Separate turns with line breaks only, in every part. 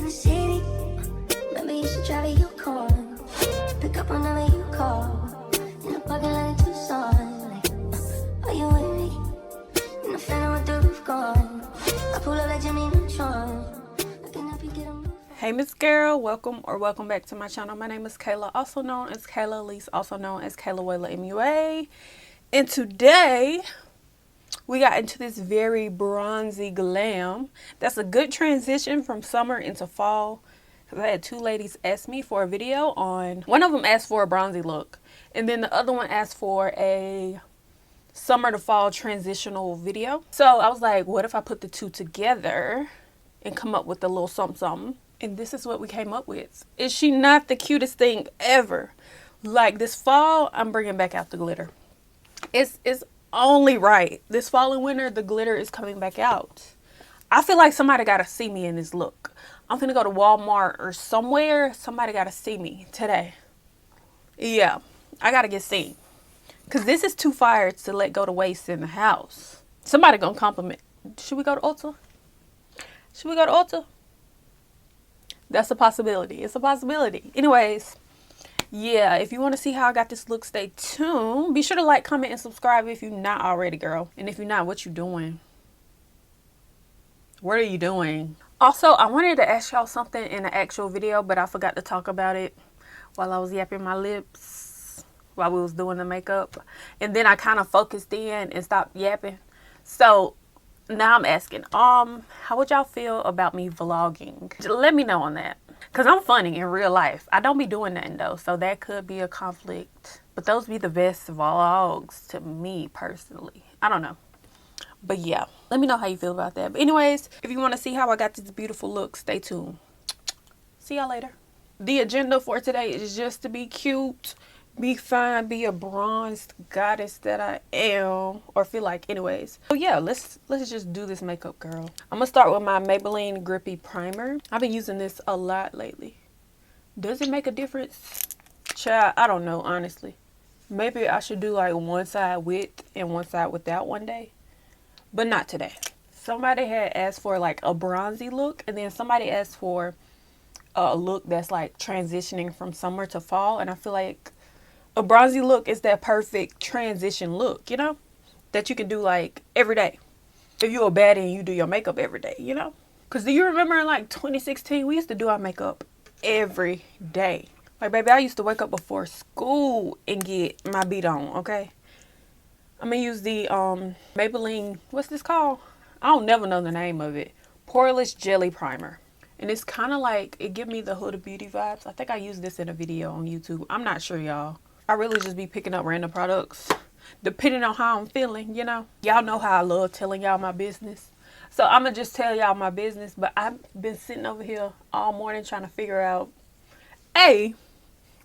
the city. Maybe you should drive a Yukon. Pick up whenever you call. In the parking lot in Tucson. Like, are you with me? In the phantom with the roof gone. I pull up like Jimmy Neutron. I can help you get a move.
Hey Miss Girl, welcome back to my channel. My name is Kayla, also known as Kayla A, also known as Kayla A MUA. And today we got into this very bronzy glam. That's a good transition from summer into fall. Because I had two ladies ask me for a video on, one of them asked for a bronzy look. And then the other one asked for a summer to fall transitional video. So I was like, what if I put the two together and come up with a little something something? And this is what we came up with. Is she not the cutest thing ever? Like this fall, I'm bringing back out the glitter. It's only right. This fall and winter, the glitter is coming back out. I feel like somebody got to see me in this look. I'm finna go to Walmart or somewhere. Somebody got to see me today. Yeah, I got to get seen. Because this is too fire to let go to waste in the house. Somebody gonna compliment. Should we go to Ulta? Should we go to Ulta? That's a possibility. It's a possibility. Anyways, yeah, if you want to see how I got this look, stay tuned. Be sure to like, comment, and subscribe if you're not already, girl. And if you're not, what you doing? What are you doing? Also, I wanted to ask y'all something in the actual video, but I forgot to talk about it while I was yapping my lips, while we was doing the makeup. And then I kind of focused in and stopped yapping. So now I'm asking, how would y'all feel about me vlogging? Let me know on that. Cause I'm funny in real life. I don't be doing nothing though, so that could be a conflict. But those be the best vlogs to me personally. I don't know. But yeah, let me know how you feel about that. But anyways, if you want to see how I got this beautiful look, stay tuned. See y'all later. The agenda for today is just to be cute, be fine, be a bronzed goddess that I am, or feel like anyways. So yeah, let's just do this makeup, girl. I'm gonna start with my Maybelline Grippy Primer. I've been using this a lot lately. Does it make a difference? Child, I don't know, honestly. Maybe I should do like one side with and one side without one day, but not today. Somebody had asked for like a bronzy look, and then somebody asked for a look that's like transitioning from summer to fall, and I feel like a bronzy look is that perfect transition look, you know, that you can do like every day. If you're a baddie and you do your makeup every day, you know. Because do you remember in like 2016, we used to do our makeup every day. Like, baby, I used to wake up before school and get my beat on, okay? I'm going to use the Maybelline, what's this called? I don't never know the name of it. Poreless Jelly Primer. And it's kind of like, it give me the Huda Beauty vibes. I think I used this in a video on YouTube. I'm not sure, y'all. I really just be picking up random products depending on how I'm feeling, you know. Y'all know how I love telling y'all my business. So I'm going to just tell y'all my business. But I've been sitting over here all morning trying to figure out, A,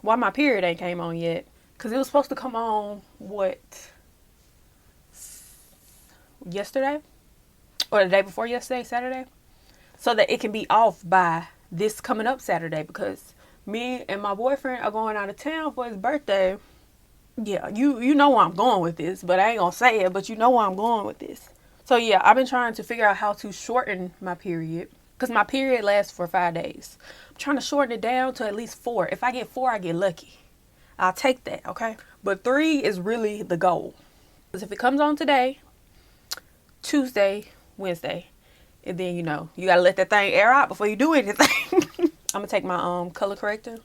why my period ain't came on yet. Because it was supposed to come on, what, yesterday? Or the day before yesterday, Saturday? So that it can be off by this coming up Saturday. Because me and my boyfriend are going out of town for his birthday. Yeah, you know where I'm going with this, but I ain't gonna say it, but you know where I'm going with this. So yeah, I've been trying to figure out how to shorten my period, because my period lasts for 5 days. I'm trying to shorten it down to at least 4. If I get 4, I get lucky. I'll take that, okay? But 3 is really the goal. Because if it comes on today, Tuesday, Wednesday, and then, you know, you gotta let that thing air out before you do anything. I'm gonna take my color corrector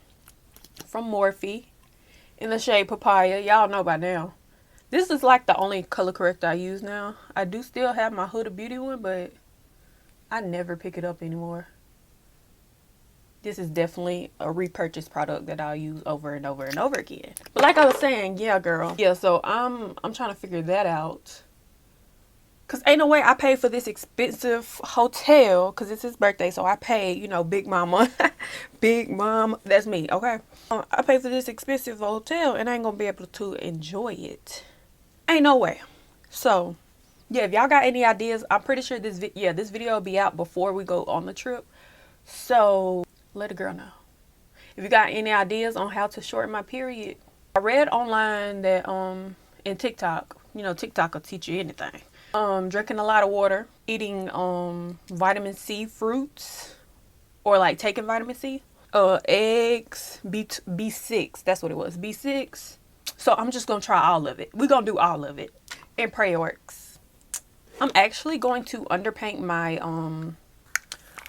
from Morphe in the shade Papaya. Y'all know by now. This is like the only color corrector I use now. I do still have my Huda Beauty one, but I never pick it up anymore. This is definitely a repurchase product that I'll use over and over and over again. But like I was saying, yeah, girl. Yeah, so I'm trying to figure that out. Because ain't no way I paid for this expensive hotel. Because it's his birthday. So I paid, you know, Big Mama. Big Mom. That's me, okay? I paid for this expensive hotel. And I ain't going to be able to enjoy it. Ain't no way. So, yeah, if y'all got any ideas. I'm pretty sure this video will be out before we go on the trip. So, let a girl know. If you got any ideas on how to shorten my period. I read online that in TikTok. You know, TikTok will teach you anything. Drinking a lot of water, eating vitamin C fruits, or like taking vitamin C. Eggs, B6, that's what it was, B6. So I'm just gonna try all of it. We're gonna do all of it and pray it works. I'm actually going to underpaint my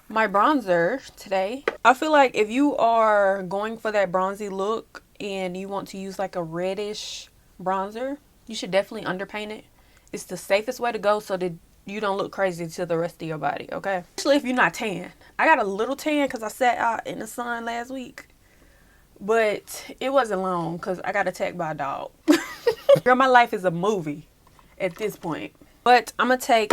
my bronzer today. I feel like if you are going for that bronzy look and you want to use like a reddish bronzer, you should definitely underpaint it. It's the safest way to go so that you don't look crazy to the rest of your body, okay? Especially if you're not tan. I got a little tan because I sat out in the sun last week. But it wasn't long because I got attacked by a dog. Girl, my life is a movie at this point. But I'm going to take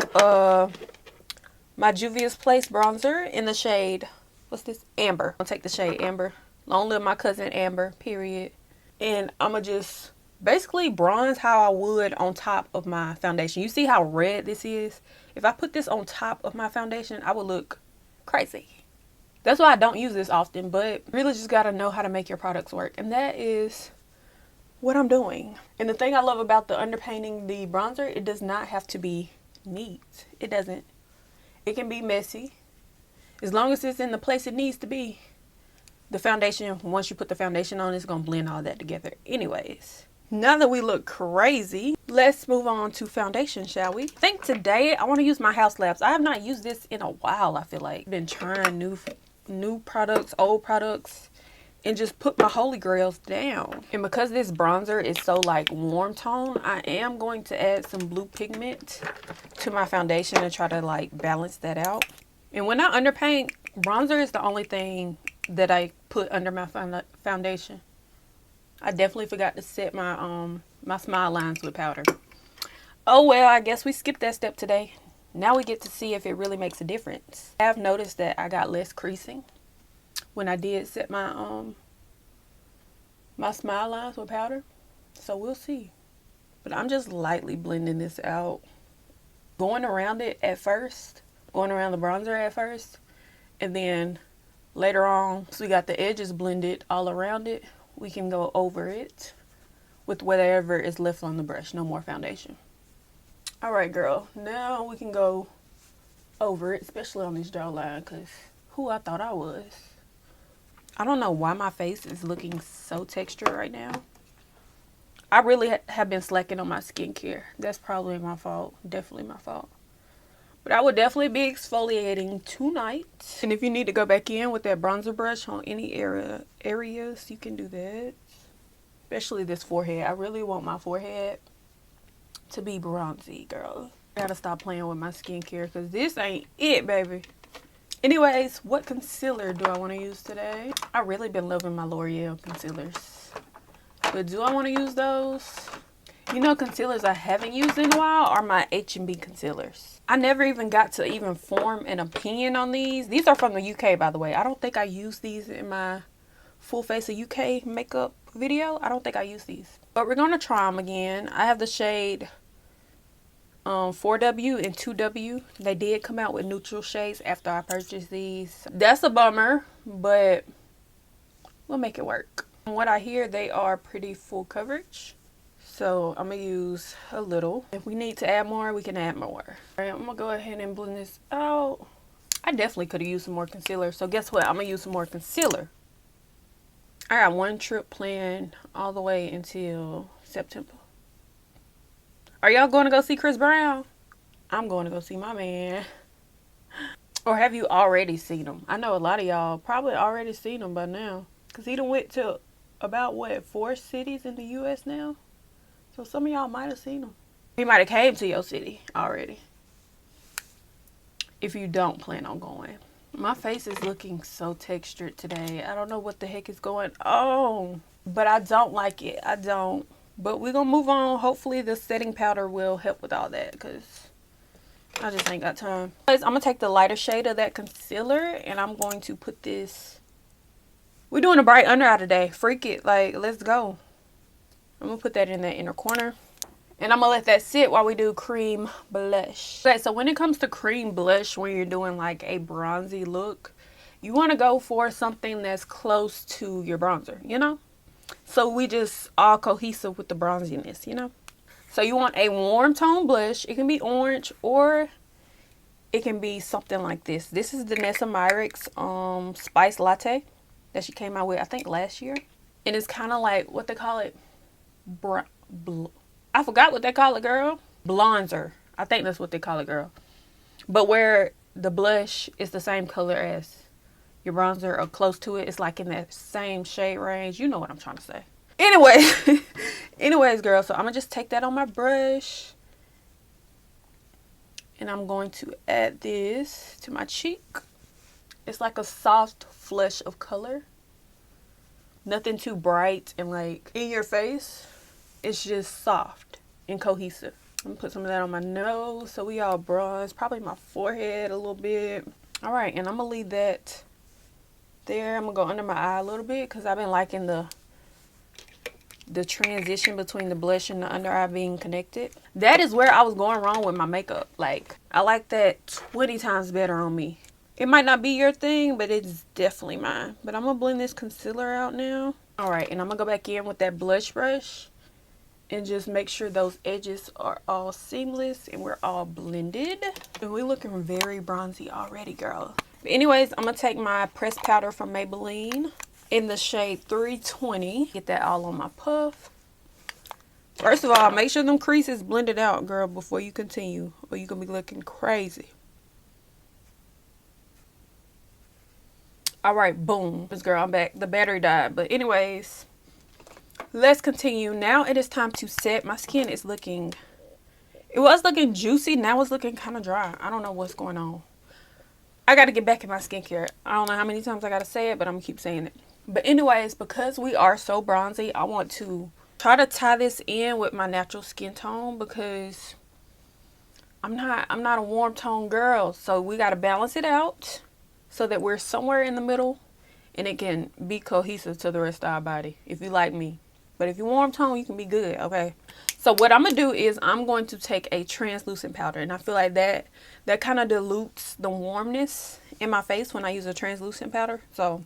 my Juvia's Place bronzer in the shade, what's this? Amber. I'll take the shade Amber. Long live my cousin Amber, period. And I'm going to just basically bronze how I would on top of my foundation. You see how red this is? If I put this on top of my foundation, I would look crazy. That's why I don't use this often, but really just got to know how to make your products work. And that is what I'm doing. And the thing I love about the underpainting the bronzer, it does not have to be neat. It doesn't. It can be messy. As long as it's in the place it needs to be. The foundation, once you put the foundation on, it's going to blend all that together anyways. Now that we look crazy, let's move on to foundation, shall we? I think today I want to use my Haus Labs. I have not used this in a while, I feel like. I've been trying new products, old products, and just put my holy grails down. And because this bronzer is so like warm tone, I am going to add some blue pigment to my foundation and try to like balance that out. And when I underpaint, bronzer is the only thing that I put under my foundation. I definitely forgot to set my my smile lines with powder. Oh well, I guess we skipped that step today. Now we get to see if it really makes a difference. I've noticed that I got less creasing when I did set my my smile lines with powder. So we'll see. But I'm just lightly blending this out. Going around it at first. Going around the bronzer at first. And then later on, so we got the edges blended all around it, we can go over it with whatever is left on the brush. No more foundation. Alright, girl. Now we can go over it, especially on this jawline, because who I thought I was. I don't know why my face is looking so textured right now. I really have been slacking on my skincare. That's probably my fault. Definitely my fault. But I would definitely be exfoliating tonight. And if you need to go back in with that bronzer brush on any areas, you can do that. Especially this forehead. I really want my forehead to be bronzy, girl. I gotta stop playing with my skincare because this ain't it, baby. Anyways, what concealer do I want to use today? I've really been loving my L'Oreal concealers. But do I want to use those? You know, concealers I haven't used in a while are my H&B concealers. I never even got to even form an opinion on these. These are from the UK, by the way. I don't think I used these in my full face of UK makeup video. I don't think I used these. But we're going to try them again. I have the shade 4W and 2W. They did come out with neutral shades after I purchased these. That's a bummer, but we'll make it work. From what I hear, they are pretty full coverage. So I'm going to use a little. If we need to add more, we can add more. All right, I'm going to go ahead and blend this out. I definitely could have used some more concealer. So guess what? I'm going to use some more concealer. I got one trip planned all the way until September. Are y'all going to go see Chris Brown? I'm going to go see my man. Or have you already seen him? I know a lot of y'all probably already seen him by now. Because he done went to about, what, 4 cities in the U.S. now? So some of y'all might have seen him. He might have came to your city already. If you don't plan on going. My face is looking so textured today. I don't know what the heck is going on. But I don't like it. I don't. But we're going to move on. Hopefully the setting powder will help with all that. Because I just ain't got time. I'm going to take the lighter shade of that concealer. And I'm going to put this. We're doing a bright under eye today. Freak it. Like, let's go. I'm going to put that in that inner corner. And I'm going to let that sit while we do cream blush. Okay, so when it comes to cream blush, when you're doing like a bronzy look, you want to go for something that's close to your bronzer, you know? So we just all cohesive with the bronziness, you know? So you want a warm tone blush. It can be orange or it can be something like this. This is Danessa Myricks Spice Latte that she came out with, I think, last year. And it's kind of like, what they call it? I forgot what they call it, girl. Bronzer. I think that's what they call it, girl. But where the blush is the same color as your bronzer or close to it, it's like in that same shade range. You know what I'm trying to say. Anyway, anyways, girl, so I'm going to just take that on my brush. And I'm going to add this to my cheek. It's like a soft flush of color. Nothing too bright and like in your face. It's just soft and cohesive. I'm gonna put some of that on my nose so we all bronze. Probably my forehead a little bit. All right, and I'm gonna leave that there. I'm gonna go under my eye a little bit because I've been liking the transition between the blush and the under eye being connected. That is where I was going wrong with my makeup. Like, I like that 20 times better on me. It might not be your thing, but it's definitely mine. But I'm gonna blend this concealer out now. All right, and I'm gonna go back in with that blush brush and just make sure those edges are all seamless and we're all blended. And we're looking very bronzy already, girl. But anyways, I'm gonna take my pressed powder from Maybelline in the shade 320. Get that all on my puff. First of all, make sure them creases blended out, girl, before you continue, or you're gonna be looking crazy. All right, boom. This girl, I'm back. The battery died. But anyways, let's continue. Now it is time to set. My skin is looking, it was looking juicy. Now it's looking kind of dry. I don't know what's going on. I got to get back in my skincare. I don't know how many times I got to say it, but I'm going to keep saying it. But anyways, because we are so bronzy, I want to try to tie this in with my natural skin tone because I'm not a warm tone girl. So we got to balance it out so that we're somewhere in the middle and it can be cohesive to the rest of our body if you like me. But if you're warm tone, you can be good, okay? So what I'm going to do is I'm going to take a translucent powder. And I feel like that kind of dilutes the warmness in my face when I use a translucent powder. So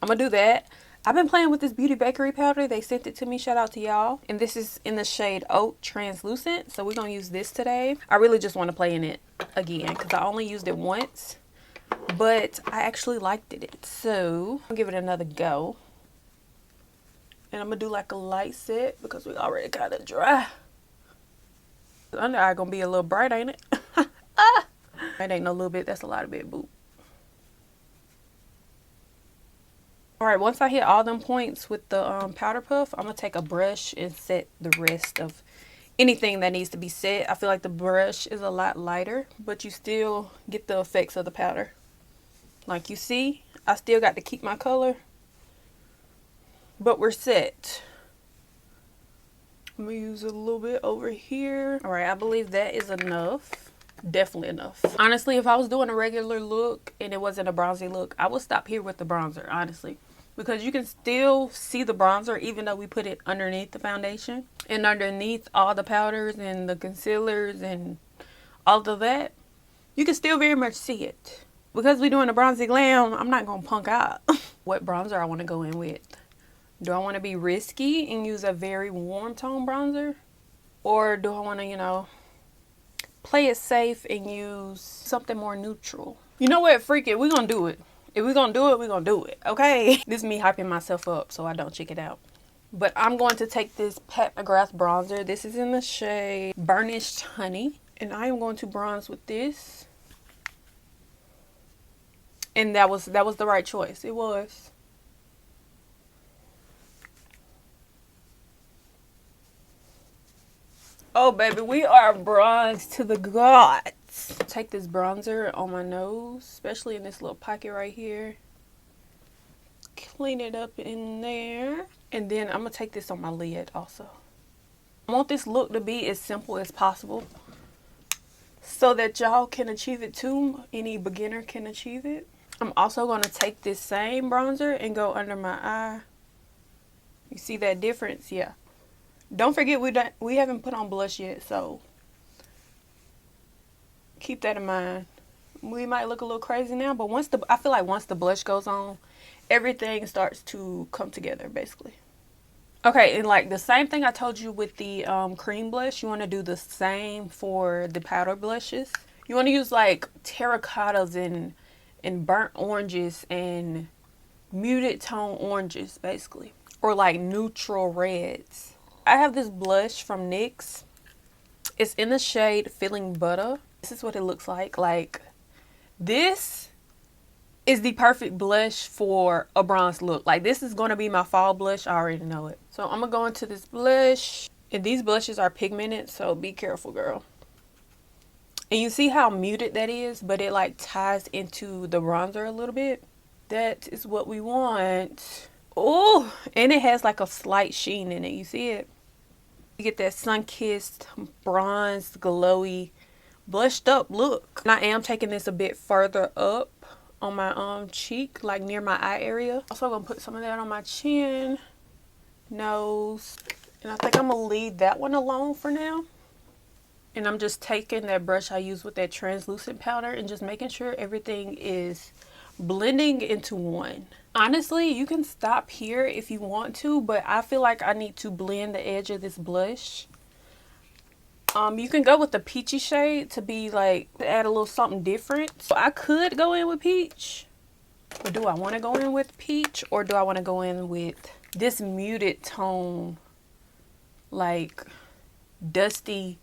I'm going to do that. I've been playing with this Beauty Bakery powder. They sent it to me. Shout out to y'all. And this is in the shade Oat Translucent. So we're going to use this today. I really just want to play in it again because I only used it once. But I actually liked it. So I'll give it another go. And I'm going to do like a light set because we already kind of dry. The under eye going to be a little bright, ain't it? It ain't no little bit. That's a lot of bit, boo. Alright, once I hit all them points with the powder puff, I'm going to take a brush and set the rest of anything that needs to be set. I feel like the brush is a lot lighter, but you still get the effects of the powder. Like you see, I still got to keep my color. But we're set. I'm going to use a little bit over here. Alright, I believe that is enough. Definitely enough. Honestly, if I was doing a regular look and it wasn't a bronzy look, I would stop here with the bronzer, honestly. Because you can still see the bronzer even though we put it underneath the foundation. And underneath all the powders and the concealers and all of that, you can still very much see it. Because we're doing a bronzy glam, I'm not going to punk out. What bronzer I want to go in with. Do I want to be risky and use a very warm tone bronzer? Or do I want to, you know, play it safe and use something more neutral? You know what? Freak it. We're going to do it. If we're going to do it, we're going to do it. Okay? This is me hyping myself up so I don't check it out. But I'm going to take this McGrath bronzer. This is in the shade Burnished Honey. And I am going to bronze with this. And that was the right choice. It was. Oh, baby, we are bronzed to the gods. Take this bronzer on my nose, especially in this little pocket right here. Clean it up in there. And then I'm going to take this on my lid also. I want this look to be as simple as possible so that y'all can achieve it too. Any beginner can achieve it. I'm also going to take this same bronzer and go under my eye. You see that difference? Yeah. Don't forget we haven't put on blush yet, so keep that in mind. We might look a little crazy now, but I feel like once the blush goes on, everything starts to come together basically. Okay, and like the same thing I told you with the cream blush, you want to do the same for the powder blushes. You want to use like terracottas and burnt oranges and muted tone oranges, basically. Or like neutral reds. I have this blush from NYX. It's in the shade Feeling Butta. This is what it looks like. Like, this is the perfect blush for a bronze look. Like, this is going to be my fall blush. I already know it. So I'm going to go into this blush. And these blushes are pigmented, so be careful, girl. And you see how muted that is, but it like ties into the bronzer a little bit. That is what we want. Oh, and it has like a slight sheen in it. You see it? You get that sun-kissed, bronzed, glowy, blushed up look. And I am taking this a bit further up on my cheek, like near my eye area. Also gonna put some of that on my chin, nose, and I think I'm gonna leave that one alone for now. And I'm just taking that brush I use with that translucent powder and just making sure everything is blending into one. Honestly, you can stop here if you want to, but I feel like I need to blend the edge of this blush. You can go with the peachy shade to be like, to add a little something different. So I could go in with peach, but do I want to go in with peach, or do I want to go in with this muted tone, like dusty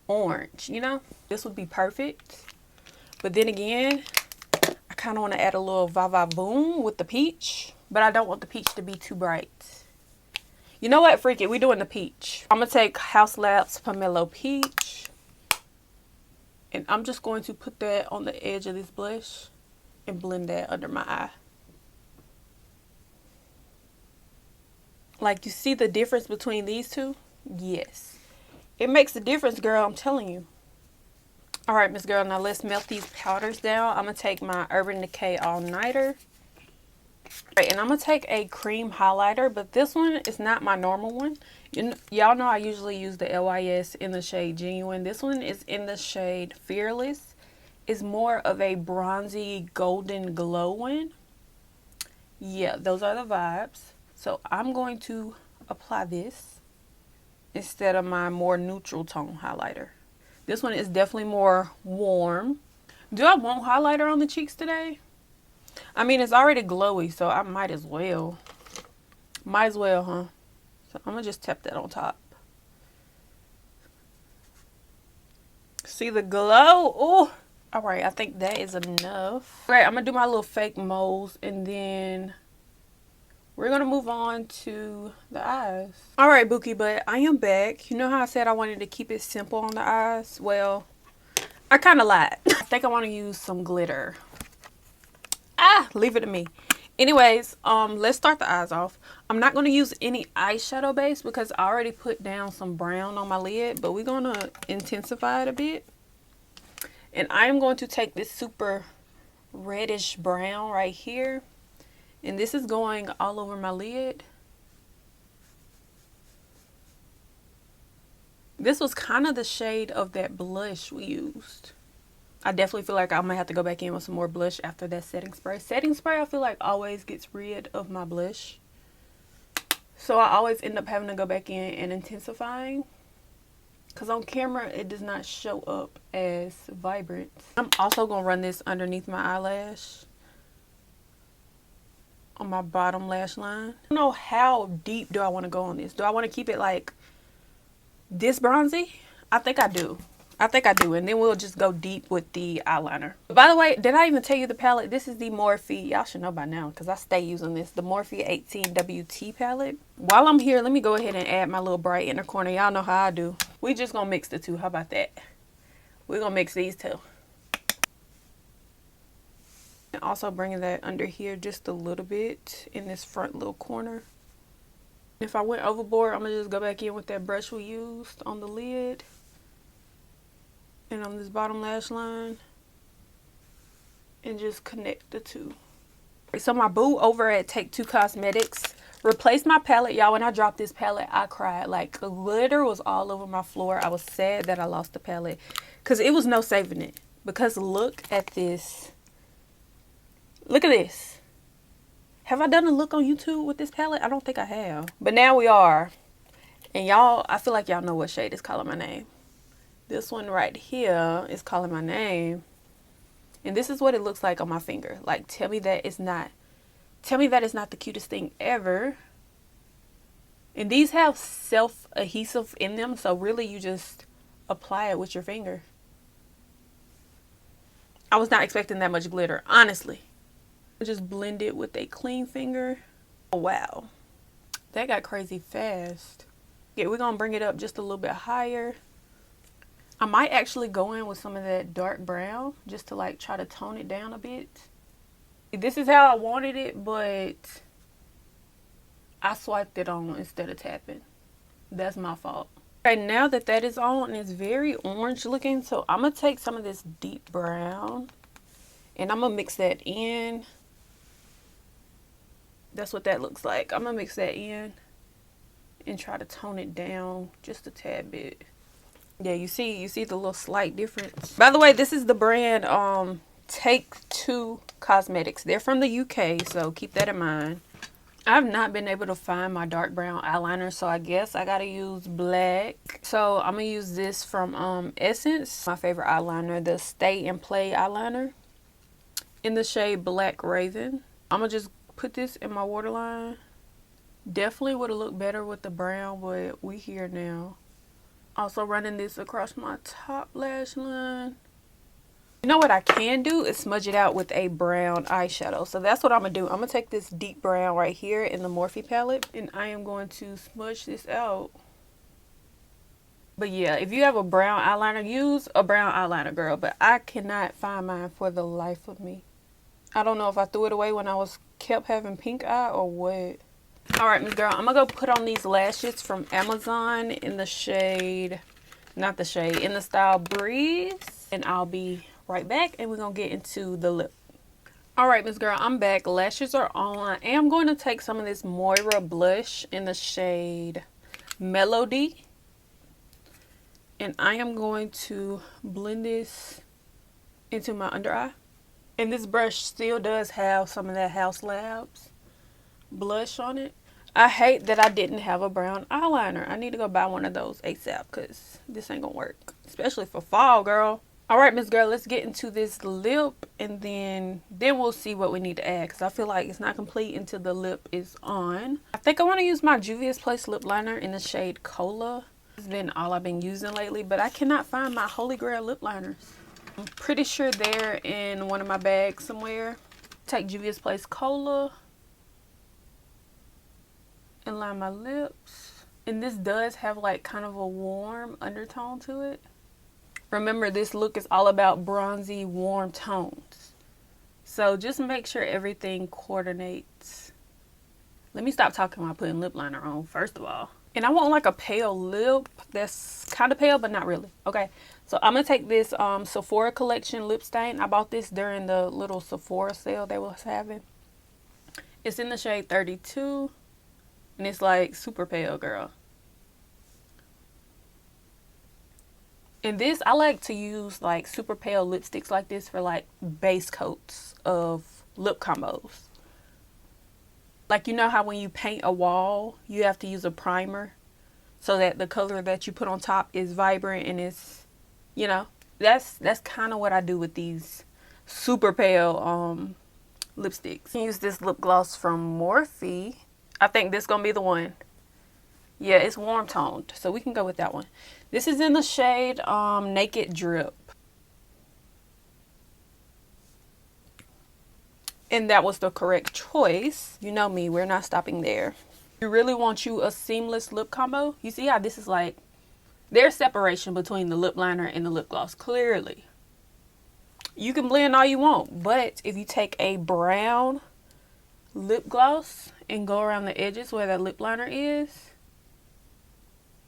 orange, you know? This would be perfect. But then again, I kind of want to add a little va boom with the peach, but I don't want the peach to be too bright. You know what? Freak it. We're doing the peach. I'm going to take Haus Pomelo Peach, and I'm just going to put that on the edge of this blush and blend that under my eye. Like, you see the difference between these two? Yes. It makes a difference, girl. I'm telling you. All right, Miss Girl. Now let's melt these powders down. I'm going to take my Urban Decay All Nighter. All right, and I'm going to take a cream highlighter, but this one is not my normal one. Y'all know I usually use the LYS in the shade Genuine. This one is in the shade Fearless. It's more of a bronzy golden glow one. Yeah, those are the vibes. So I'm going to apply this instead of my more neutral tone highlighter. This one is definitely more warm. Do I want highlighter on the cheeks today? I mean, it's already glowy, so I might as well. Might as well, huh? So I'm going to just tap that on top. See the glow? Oh, all right. I think that is enough. All right, I'm going to do my little fake moles, and then we're going to move on to the eyes. All right, Bookie, but I am back. You know how I said I wanted to keep it simple on the eyes? Well, I kind of lied. I think I want to use some glitter. Leave it to me. Anyways, let's start the eyes off. I'm not going to use any eyeshadow base because I already put down some brown on my lid, but we're going to intensify it a bit. And I am going to take this super reddish brown right here, and this is going all over my lid. This was kind of the shade of that blush we used. I definitely feel like I'm going to have to go back in with some more blush after that setting spray. Setting spray, I feel like always gets rid of my blush. So I always end up having to go back in and intensifying. Because on camera, it does not show up as vibrant. I'm also going to run this underneath my eyelash. On my bottom lash line. I don't know how deep do I want to go on this. Do I want to keep it like this bronzy? I think I do. And then we'll just go deep with the eyeliner. By the way, did I even tell you the palette? This is the Morphe. Y'all should know by now because I stay using this. The Morphe 18WT palette. While I'm here, let me go ahead and add my little bright inner corner. Y'all know how I do. We just gonna mix the two. How about that? We're gonna mix these two. And also bringing that under here just a little bit in this front little corner. If I went overboard, I'm gonna just go back in with that brush we used on the lid. And on this bottom lash line, and just connect the two. So my boo over at Take Two Cosmetics replaced my palette. Y'all, when I dropped this palette, I cried. Like, glitter was all over my floor. I was sad that I lost the palette because it was no saving it. Because look at this. Look at this. Have I done a look on YouTube with this palette? I don't think I have. But now we are. And y'all, I feel like y'all know what shade is calling my name. This one right here is calling my name. And this is what it looks like on my finger. Like, tell me that it's not the cutest thing ever. And these have self-adhesive in them, so really you just apply it with your finger. I was not expecting that much glitter, honestly. Just blend it with a clean finger. Oh, wow. That got crazy fast. Yeah, we're going to bring it up just a little bit higher. I might actually go in with some of that dark brown just to like try to tone it down a bit. This is how I wanted it, but I swiped it on instead of tapping. That's my fault. Okay, now that that is on, and it's very orange looking, so I'm going to take some of this deep brown and I'm going to mix that in. That's what that looks like. I'm going to mix that in and try to tone it down just a tad bit. Yeah, you see the little slight difference. By the way, this is the brand Take Two Cosmetics. They're from the UK, so keep that in mind. I've not been able to find my dark brown eyeliner, so I guess I gotta use black. So I'm gonna use this from Essence, my favorite eyeliner, the Stay and Play eyeliner in the shade Black Raven. I'm gonna just put this in my waterline. Definitely would have looked better with the brown, but we here now. Also running this across my top lash line. You know what I can do is smudge it out with a brown eyeshadow. So that's what I'm going to do. I'm going to take this deep brown right here in the Morphe palette, and I am going to smudge this out. But yeah, if you have a brown eyeliner, use a brown eyeliner, girl. But I cannot find mine for the life of me. I don't know if I threw it away when I kept having pink eye or what. Alright, Miss Girl, I'm going to go put on these lashes from Amazon in the shade, in the style Breeze. And I'll be right back and we're going to get into the lip. Alright, Miss Girl, I'm back. Lashes are on. I am going to take some of this Moira blush in the shade Melody. And I am going to blend this into my under eye. And this brush still does have some of that Haus blush on it. I hate that I didn't have a brown eyeliner. I need to go buy one of those ASAP because this ain't gonna work, especially for fall, girl. All right, Miss Girl, let's get into this lip, and then we'll see what we need to add because I feel like it's not complete until the lip is on. I think I want to use my Juvia's Place lip liner in the shade Cola. It's been all I've been using lately, but I cannot find my Holy Grail lip liners. I'm pretty sure they're in one of my bags somewhere. Take Juvia's Place Cola and line my lips. And this does have like kind of a warm undertone to it. Remember, this look is all about bronzy, warm tones. So just make sure everything coordinates. Let me stop talking while putting lip liner on, first of all. And I want like a pale lip that's kind of pale, but not really. Okay, so I'm going to take this Sephora Collection lip stain. I bought this during the little Sephora sale they was having. It's in the shade 32. And it's like super pale, girl. And this, I like to use like super pale lipsticks like this for like base coats of lip combos. Like, you know how when you paint a wall, you have to use a primer so that the color that you put on top is vibrant and you know, that's kind of what I do with these super pale lipsticks. Use this lip gloss from Morphe. I think this is going to be the one. Yeah, it's warm toned, so we can go with that one. This is in the shade Naked Drip. And that was the correct choice. You know me, we're not stopping there. You really want you a seamless lip combo? You see how this is like, there's separation between the lip liner and the lip gloss, clearly. You can blend all you want, but if you take a brown lip gloss and go around the edges where that lip liner is,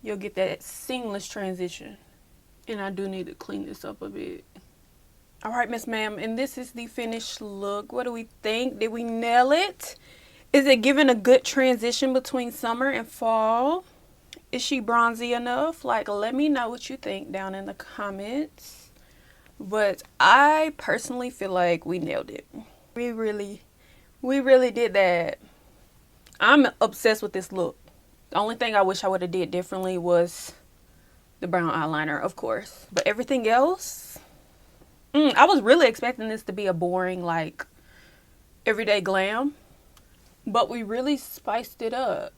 you'll get that seamless transition. And I do need to clean this up a bit. All right, Miss Ma'am, and this is the finished look. What do we think? Did we nail it? Is it giving a good transition between summer and fall? Is she bronzy enough? Like, let me know what you think down in the comments. But I personally feel like we nailed it. We really did that. I'm obsessed with this look. The only thing I wish I would have did differently was the brown eyeliner, of course. But everything else, I was really expecting this to be a boring, like, everyday glam. But we really spiced it up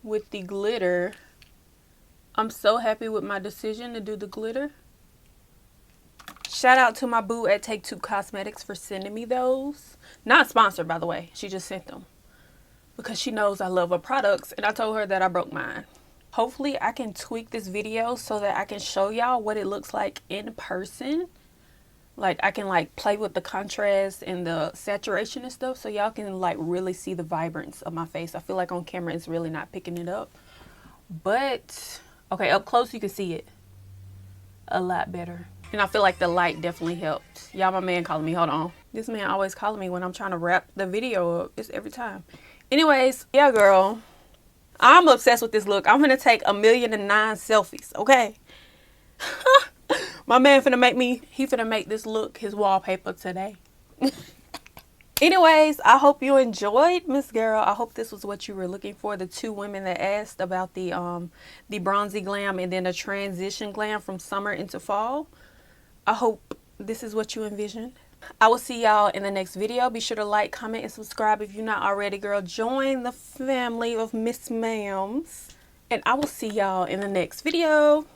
with the glitter. I'm so happy with my decision to do the glitter. Shout out to my boo at Take Two Cosmetics for sending me those. Not sponsored, by the way. She just sent them because she knows I love her products, and I told her that I broke mine. Hopefully I can tweak this video so that I can show y'all what it looks like in person. Like, I can like play with the contrast and the saturation and stuff so y'all can like really see the vibrance of my face. I feel like on camera it's really not picking it up. But, okay, up close you can see it a lot better. And I feel like the light definitely helped. Y'all, my man calling me. Hold on. This man always calling me when I'm trying to wrap the video up. It's every time. Anyways, yeah, girl. I'm obsessed with this look. I'm going to take 1,000,009 selfies, okay? My man finna make this look his wallpaper today. Anyways, I hope you enjoyed, Miss Girl. I hope this was what you were looking for. The 2 women that asked about the bronzy glam and then the transition glam from summer into fall. I hope this is what you envisioned. I will see y'all in the next video. Be sure to like, comment, and subscribe if you're not already, girl. Join the family of Miss Ma'ams. And I will see y'all in the next video.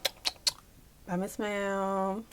Bye, Miss Ma'am.